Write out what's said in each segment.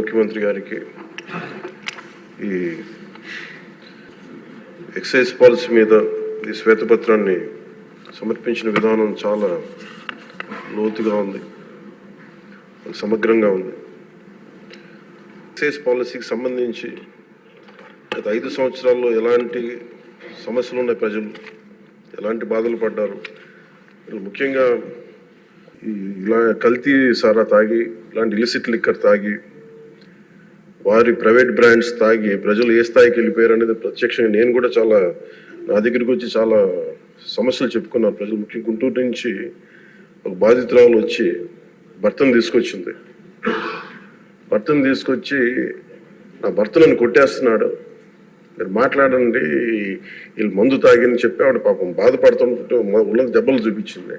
ముఖ్యమంత్రి గారికి ఈ ఎక్సైజ్ పాలసీ మీద ఈ శ్వేతపత్రాన్ని సమర్పించిన విధానం చాలా లోతుగా ఉంది, సమగ్రంగా ఉంది. ఎక్సైజ్ పాలసీకి సంబంధించి గత 5 సంవత్సరాల్లో ఎలాంటి సమస్యలు ఉన్నాయి, ప్రజలు ఎలాంటి బాధలు పడ్డారు, ముఖ్యంగా ఇలా కల్తీ సారా తాగి, ఇలాంటి ఇలిసిట్ లిక్కర్ తాగి, వారి ప్రైవేట్ బ్రాండ్స్ తాగి ప్రజలు ఏ స్థాయికి వెళ్ళిపోయారు అనేది ప్రత్యక్షంగా నేను కూడా చాలా నా దగ్గరికి వచ్చి చాలా సమస్యలు చెప్పుకున్నారు ప్రజలు. ముఖ్యంగా గుంటూరు నుంచి ఒక బాధితురాలు వచ్చి భర్తను తీసుకొచ్చింది. భర్తను తీసుకొచ్చి నా భర్త నన్ను కొట్టేస్తున్నాడు, మీరు మాట్లాడండి, వీళ్ళు మందు తాగిని చెప్పి ఆవిడ పాపం బాధపడుతుంటే ఉన్న దెబ్బలు చూపించింది.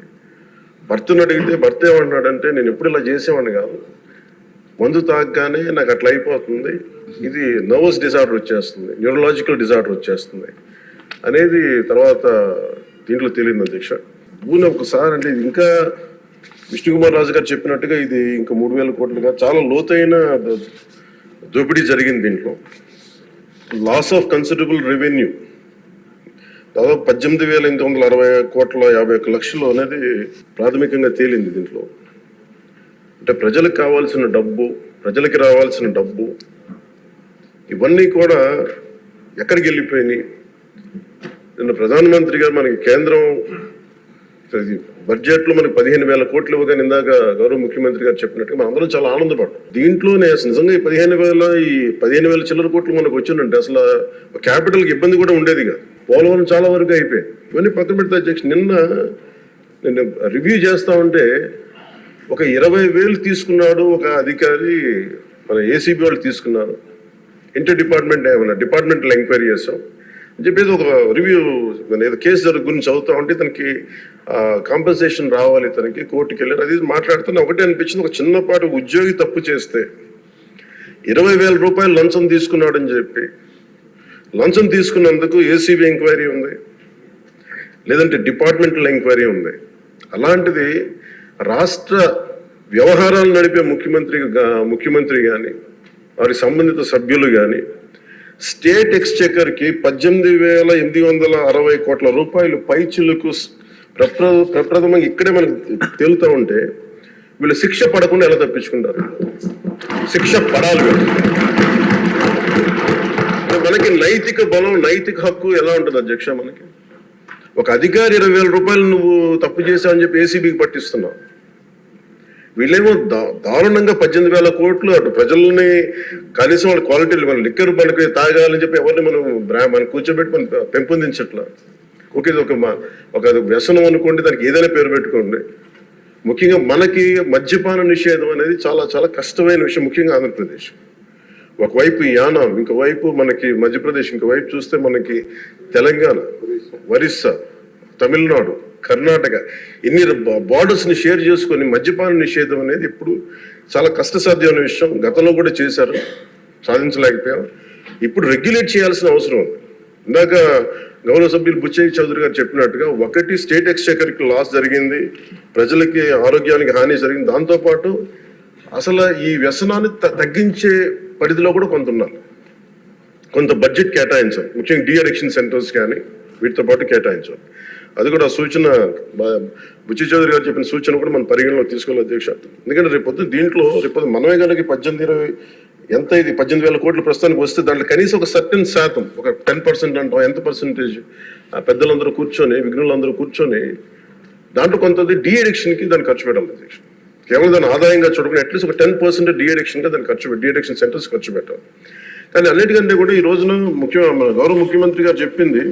భర్తను అడిగితే భర్త ఏమన్నాడంటే, నేను ఎప్పుడు ఇలా చేసేవాడిని కాదు, మందు తాగగానే నాకు అట్లా అయిపోతుంది, ఇది నర్వస్ డిజార్డర్ వచ్చేస్తుంది, న్యూరలాజికల్ డిజార్డర్ వచ్చేస్తుంది అనేది తర్వాత దీంట్లో తెలియదు అధ్యక్ష. భూమి ఒకసారి అంటే ఇది ఇంకా విష్ణుకుమార్ రాజు గారు చెప్పినట్టుగా ఇది ఇంకా 3,000 కోట్లుగా చాలా లోతైన దోపిడీ జరిగింది. దీంట్లో లాస్ ఆఫ్ కన్సిడరబుల్ రెవెన్యూ దాదాపు 18,860 కోట్ల 51 లక్షలు అనేది ప్రాథమికంగా తేలింది. దీంట్లో అంటే ప్రజలకు కావాల్సిన డబ్బు, ప్రజలకి రావాల్సిన డబ్బు ఇవన్నీ కూడా ఎక్కడికి వెళ్ళిపోయినాయి. నిన్న ప్రధానమంత్రి గారు మనకి కేంద్రం బడ్జెట్లో మనకి 15,000 కోట్లు ఇవ్వగానే ఇందాక గౌరవ ముఖ్యమంత్రి గారు చెప్పినట్టుగా మనం అందరం చాలా ఆనందపడ్డాం. దీంట్లోనే నిజంగా ఈ 15,000 చిల్లర కోట్లు మనకు వచ్చిందంటే అసలు క్యాపిటల్కి ఇబ్బంది కూడా ఉండేది కాదు. పోలవరం చాలా వరకు అయిపోయాయి. ఇవన్నీ పక్కన పెడితే అధ్యక్ష, నిన్న రివ్యూ చేస్తా ఉంటే ఒక 20,000 తీసుకున్నాడు ఒక అధికారి, మన ఏసీబీ వాళ్ళు తీసుకున్నారు, ఇంటర్ డిపార్ట్మెంటల్ ఎంక్వైరీ చేస్తాం అని చెప్పేసి ఒక రివ్యూ ఏదో కేసు గురించి చదువుతా ఉంటే తనకి కాంపెన్సేషన్ రావాలి, తనకి కోర్టుకి వెళ్ళారు. అది మాట్లాడుతున్నా ఒకటే అనిపించింది, ఒక చిన్నపాటి ఉద్యోగి తప్పు చేస్తే 20,000 రూపాయలు లంచం తీసుకున్నాడని చెప్పి లంచం తీసుకున్నందుకు ఏసీబీ ఎంక్వైరీ ఉంది, లేదంటే డిపార్ట్మెంటల్ ఎంక్వైరీ ఉంది. అలాంటిది రాష్ట్ర వ్యవహారాలు నడిపే ముఖ్యమంత్రి కానీ వారి సంబంధిత సభ్యులు కానీ స్టేట్ ఎక్స్చెకర్కి 18,860 కోట్ల రూపాయలు పైచిలకు ప్రప్రథమంగా ఇక్కడే మనకు తేలుతూ ఉంటే వీళ్ళు శిక్ష పడకుండా ఎలా తప్పించుకుంటారు? శిక్ష పడాలి. మనకి నైతిక బలం, నైతిక హక్కు ఎలా ఉంటుంది అధ్యక్ష? మనకి ఒక అధికారి 20,000 రూపాయలు నువ్వు తప్పు చేసావని చెప్పి ఏసీబీకి పట్టిస్తున్నావు. వీళ్ళేమో దారుణంగా 18,000 కోట్లు అటు ప్రజల్ని కనీసం వాళ్ళ క్వాలిటీలు మన లిక్కర్ మనకి తాగాలని చెప్పి ఎవరిని మనం కూర్చోబెట్టి మనం పెంపొందించట్లా. ఓకే, ఒక వ్యసనం అనుకోండి, దానికి ఏదైనా పేరు పెట్టుకోండి. ముఖ్యంగా మనకి మద్యపాన నిషేధం అనేది చాలా చాలా కష్టమైన విషయం, ముఖ్యంగా ఆంధ్రప్రదేశ్. ఒకవైపు యానాం, ఇంకోవైపు మనకి మధ్యప్రదేశ్, ఇంకోవైపు చూస్తే మనకి తెలంగాణ, ఒరిస్సా, తమిళనాడు, కర్ణాటక, ఇన్ని బార్డర్స్ని షేర్ చేసుకొని మద్యపాన నిషేధం అనేది ఇప్పుడు చాలా కష్టసాధ్యమైన విషయం. గతంలో కూడా చేశారు, సాధించలేకపోయాం. ఇప్పుడు రెగ్యులేట్ చేయాల్సిన అవసరం ఉంది. ఇందాక గౌరవ సభ్యులు బుచ్చయ్య చౌదరి గారు చెప్పినట్టుగా ఒకటి స్టేట్ ఎక్స్చెకర్కి లాస్ జరిగింది, ప్రజలకి ఆరోగ్యానికి హాని జరిగింది. దాంతోపాటు అసలు ఈ వ్యసనాన్ని తగ్గించే పరిధిలో కూడా కొంత ఉన్నారు, కొంత బడ్జెట్ కేటాయించాలి. ముఖ్యంగా డీ అడిక్షన్ సెంటర్స్ కానీ వీటితో పాటు కేటాయించాలి. అది కూడా సూచన బుచ్చయ్య చౌదరి గారు చెప్పిన సూచన కూడా మనం పరిగణలో తీసుకోవాలి అధ్యక్ష. ఎందుకంటే రేపొద్దు మనమే కనుక 18,000 కోట్లు ప్రస్తుతానికి వస్తే దాంట్లో కనీసం ఒక సర్టెన్ శాతం, ఒక 10% అంటాం, ఎంత పర్సెంటేజ్ పెద్దలందరూ కూర్చొని, విఘ్నులందరూ కూర్చొని దాంట్లో కొంత డీ అడిక్షన్కి దాన్ని ఖర్చు పెట్టాలి అధ్యక్ష. కేవలం దాన్ని ఆదాయంగా చూడకుండా అట్లీస్ట్ ఒక 10% డీ అడిక్షన్గా దాన్ని డీ అడిక్షన్ సెంటర్స్ ఖర్చు పెట్టాలి. కానీ అన్నిటికంటే కూడా ఈ రోజున గౌరవ ముఖ్యమంత్రి గారు చెప్పింది,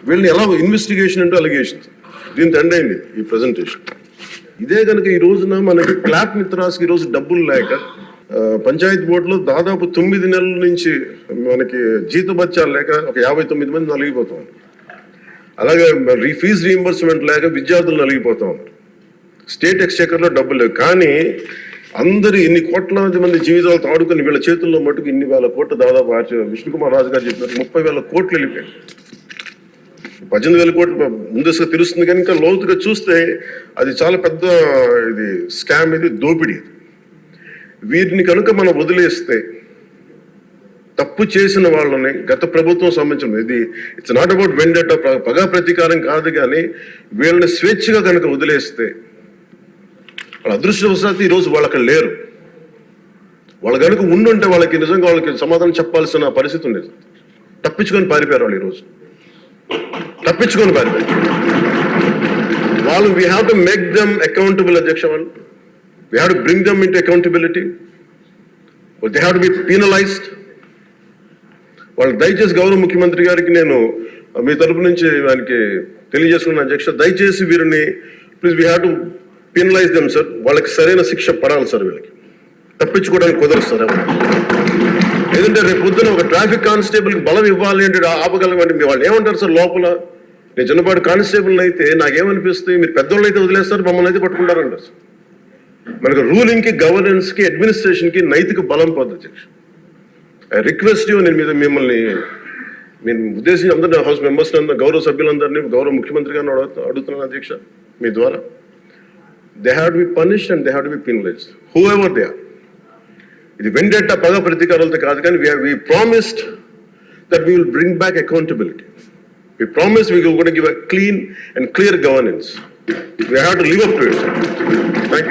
వీళ్ళని ఎలా ఇన్వెస్టిగేషన్ అంటే అలిగేషన్స్, దీనికి ఎండ్ అయింది ఈ ప్రజెంటేషన్. ఇదే కనుక ఈ రోజున మనకి క్లాప్ మిత్రాస్కి ఈరోజు డబ్బులు లేక పంచాయతీ బోర్డులో దాదాపు 9 నెలల నుంచి మనకి జీతభత్యాలు లేక ఒక 59 మంది నలిగిపోతా ఉన్నారు. అలాగే ఫీజు రీయింబర్స్మెంట్ లేక విద్యార్థులు నలిగిపోతా ఉన్నారు. స్టేట్ ఎక్స్చెకర్లో డబ్బులు లేవు. కానీ అందరు ఇన్ని కోట్లాది మంది జీవితాలతో ఆడుకుని వీళ్ళ చేతుల్లో మటుకు ఇన్ని వేల కోట్లు, దాదాపు విష్ణుకుమార్ రాజు గారు చెప్పినట్టు 30,000 కోట్లు వెళ్ళిపోయాయి. 18,000 కోట్లు ముందస్తుగా తెలుస్తుంది, కానీ ఇంకా లోతుగా చూస్తే అది చాలా పెద్ద ఇది స్కామ్, ఇది దోపిడీ. వీరిని కనుక మనం వదిలేస్తే తప్పు చేసిన వాళ్ళని గత ప్రభుత్వం సంబంధించిన ఇది ఇట్స్ నాట్ అబౌట్ వెండట పగా ప్రతీకారం కాదు, కానీ వీళ్ళని స్వేచ్ఛగా కనుక వదిలేస్తే వాళ్ళ అదృష్టవశాత్తు ఈరోజు వాళ్ళు అక్కడ లేరు. వాళ్ళు కనుక ఉండుంటే వాళ్ళకి నిజంగా వాళ్ళకి సమాధానం చెప్పాల్సిన పరిస్థితి ఉండేది. తప్పించుకొని పారిపోయారు వాళ్ళు ఈరోజు, తప్పించుకొని పారిపోయారు వాళ్ళు. We have to make them accountable అధ్యక్ష. వాళ్ళు we have to bring them into accountability. They have to be penalised. వాళ్ళు దయచేసి గౌరవ ముఖ్యమంత్రి గారికి నేను మీ తరపు నుంచి ఆయనకి తెలియజేసుకున్న అధ్యక్ష, దయచేసి వీరిని please we have to penalise them sir. వాళ్ళకి సరైన శిక్ష పడాలి సార్. వీళ్ళకి తప్పించుకోవడానికి కుదరదు సార్. లేదంటే రేపు పొద్దున ఒక ట్రాఫిక్ కానిస్టేబుల్కి బలం ఇవ్వాలి అంటే ఆపగలమంటే వాళ్ళు ఏమంటారు సార్ లోపల? నేను చిన్నపాటి కానిస్టేబుల్ అయితే నాకేమనిపిస్తుంది, మీరు పెద్దోళ్ళు అయితే వదిలేస్తారు, మమ్మల్ని అయితే పట్టుకుంటారంటారు సార్. మనకు రూలింగ్కి, గవర్నెన్స్కి, అడ్మినిస్ట్రేషన్కి నైతిక బలం పొంది అధ్యక్ష. ఐ రిక్వెస్ట్ యూ, నేను మీద మిమ్మల్ని నేను ఉద్దేశించి అందరినీ హౌస్ మెంబర్స్ అందరూ గౌరవ సభ్యులందరినీ గౌరవ ముఖ్యమంత్రి గారిని అడుగుతున్నాను అధ్యక్ష మీ ద్వారా. They have to be punished and they have to be penalised whoever they are. ఇది వెండేట పగ ప్రతీకారాలతో కాదు, కానీ we promised that we will bring back accountability. We promised we were going to give a clean and clear governance. We have to live up to it. Thank you.